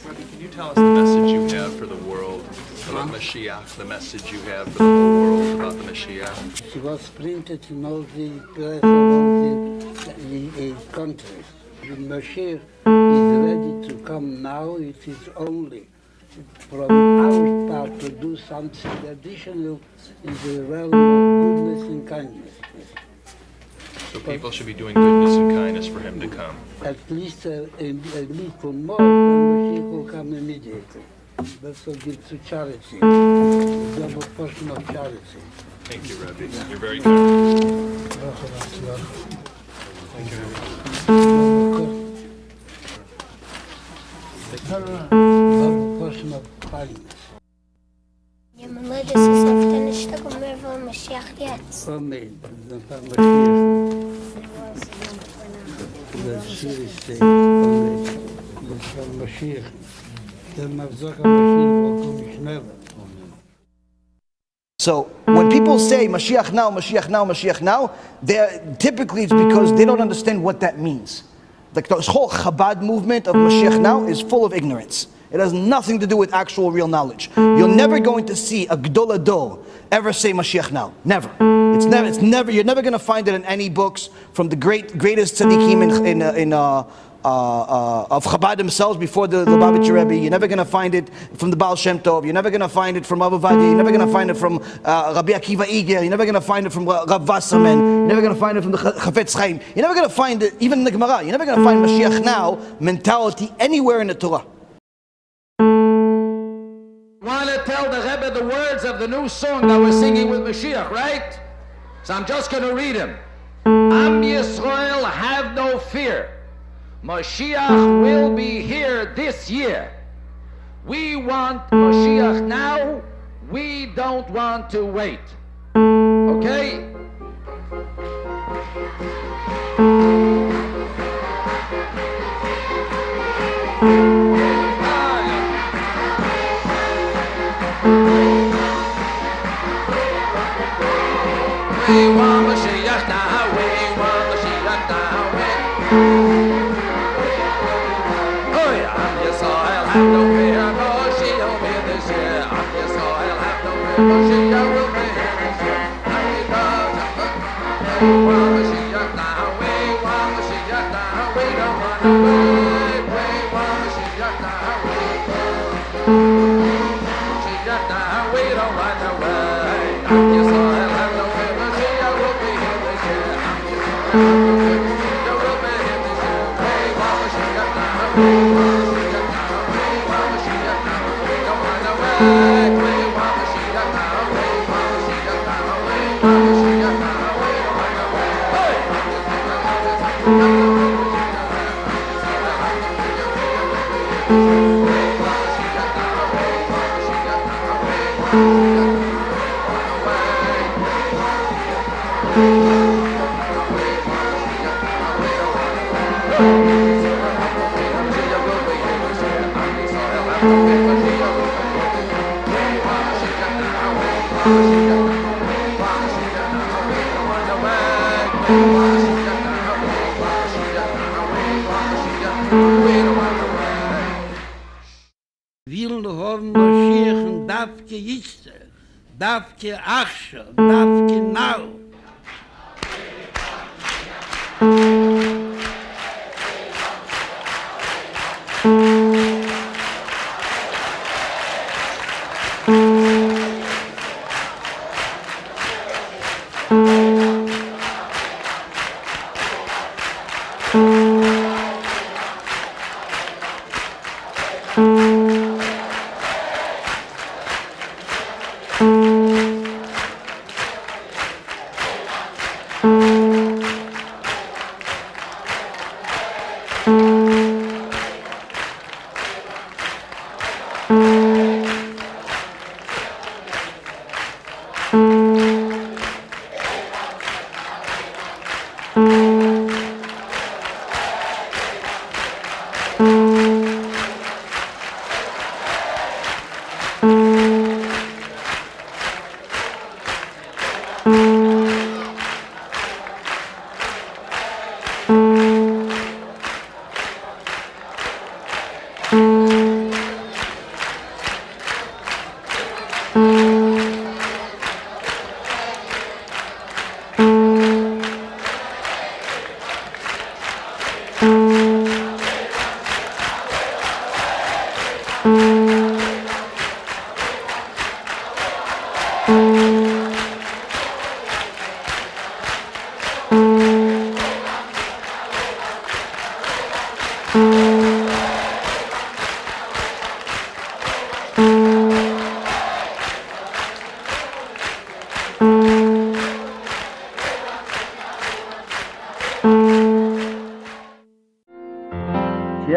Rebbe, can you tell us the message you have for the world about Moshiach, the message you have for the whole world about the Moshiach? She was printed in all the press of all the countries. The Moshiach is ready to come now. It is only from our part to do something additional in the realm of goodness and kindness. So people should be doing goodness and kindness for him to come. At least for more, then Moshiach will come immediately. That's what gives to charity, a double portion of charity. Thank you, Rebbe. You're very kind. Thank you, Rebbe. Double portion of kindness. Ja, mijn moeder is zelf een stuk meer van Moshiach jetzt. Amen. Dan van Moshiach. Dat is serieus. Amen. Dat is van Moshiach. Dan mag zeggen Moshiach ook om sneller. So when people say Mashiach now, Mashiach now, Mashiach now, typically it's because they don't understand what that means. Like the whole Chabad movement of Mashiach now is full of ignorance. It has nothing to do with actual real knowledge. You're never going to see a Gdol Ador ever say Mashiach now. Never. It's never. You're never going to find it in any books from the greatest tzaddikim of Chabad themselves before the Lubavitcher Rebbe. You're never going to find it from the Baal Shem Tov. You're never going to find it from Rav Ovadia. You're never going to find it from Rabbi Akiva Iger. You're never going to find it from Rav Wasserman. You're never going to find it from the Chafetz Chaim. You're never going to find it even in the Gemara. You're never going to find Mashiach now mentality anywhere in the Torah. Want to tell the Rebbe the words of the new song that we're singing with Moshiach, right? So I'm just going to read him. Am Yisrael, have no fear. Moshiach will be here this year. We want Moshiach now. We don't want to wait. Okay? We want Moshiach now, we want Moshiach now, Oh yeah, Am Yisrael, have no fear, Moshiach will be this year. Am Yisrael, have no fear, Moshiach will be here this year. We want Moshiach now, we want Moshiach now, we don't want to wait. We want Moshiach now, Moshiach now, we don't want to wait. Am Yisrael, have no fear. Davke Achsha, Davke now.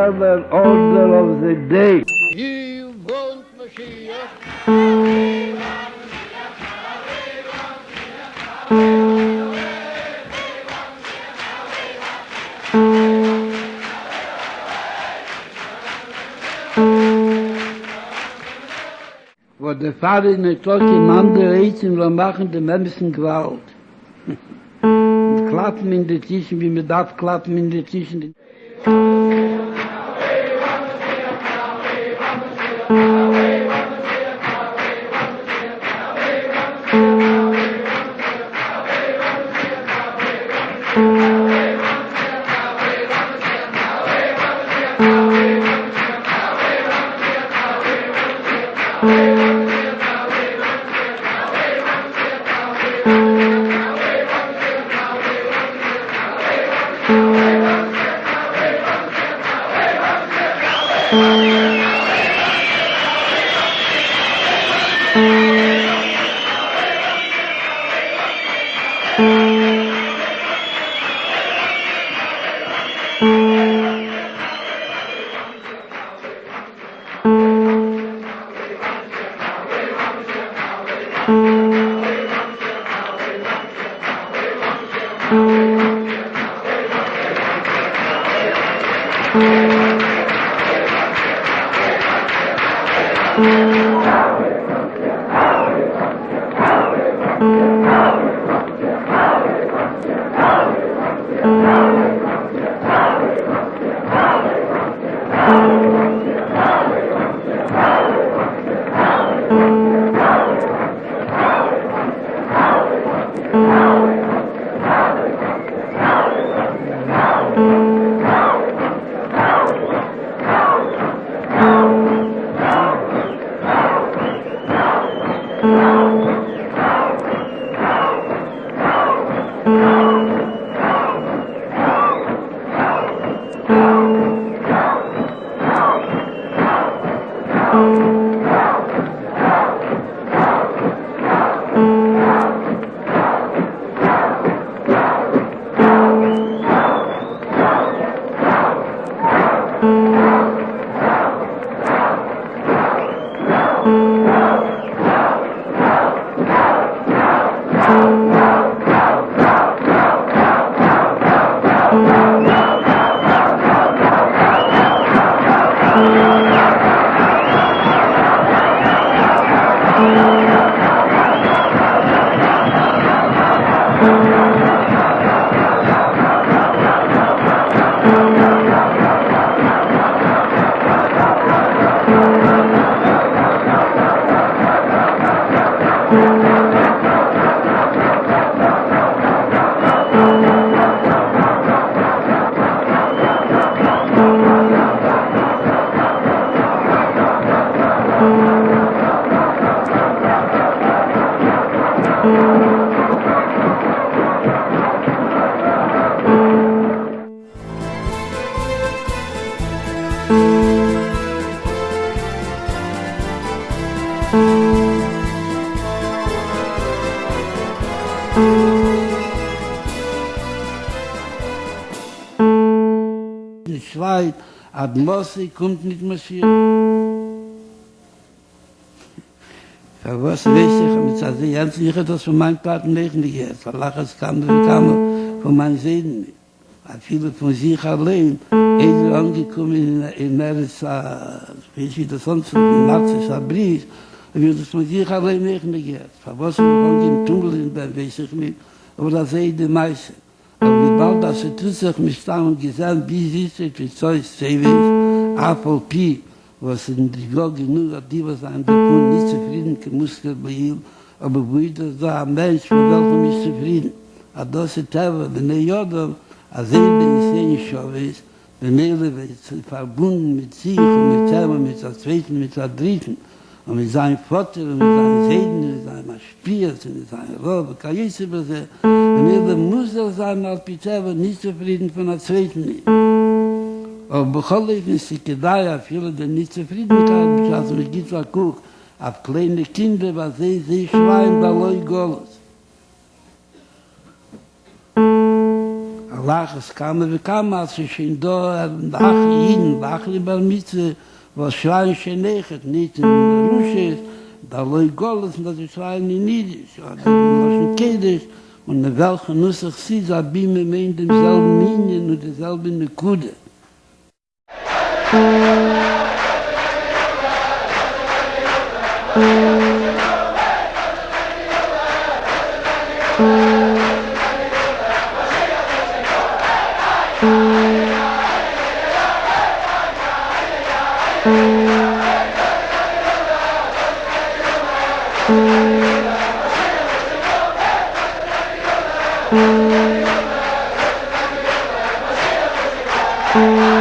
eternal order of the day. He wants Moshiach. Wo der Vater nicht auch im anderen Rätseln, wir machen den Menschen Gewalt. Und klappen in den Tischen, wie man darf klappen in den Tischen. Ad Moshe kommt nicht Moshiach. Für was weiß ich, mit der ganz sicher, dass von meinem Paten nicht jetzt. Allah es kam von meinen Seelen nicht. Viele von sich allein, angekommen in Meres, wie das sonst in Nazis, Abris, wird es von sich allein nicht jetzt. Für was wir im Tunnel weiß ich nicht, aber das sehe ich die meisten. Aber wie bald das sich mit Stamm gesehen, wie ist es, wie soll es sehen, Apfel Pi, was in die Glocke nur die, was ein Befund nicht zufrieden, kein Muskel bei ihm, aber wo ist das da, ein Mensch, von welchem ist zufrieden? Aber das ist Teva, wenn Jodom, als bin ich schon weiß, wenn wird verbunden mit sich und mit Teva, mit der Zweiten, mit der Dritten, und mit seinem Vater, und mit seinen Seiden, mit seinem Spiels, mit seinem Robe, kann ich sie besehen. Wenn muss sein, als Piteva nicht zufrieden von der Zweiten. Aber becholle ist die Kedaya, viele, die nicht Zufriedenkeit, also mit Gitwa Kuch, auf kleine Kinder, was sie schreien, bei Loi Golos. Lachs kam und kam, als ich in da, ach lieber Mitzwe, was schreien schon nicht in Rusche, da loi Goles, das ist schreien in Niedisch, oder in Kedisch, und in welchen Nussach sie, so abime me in demselben Minien und derselben Nekude. Thank you.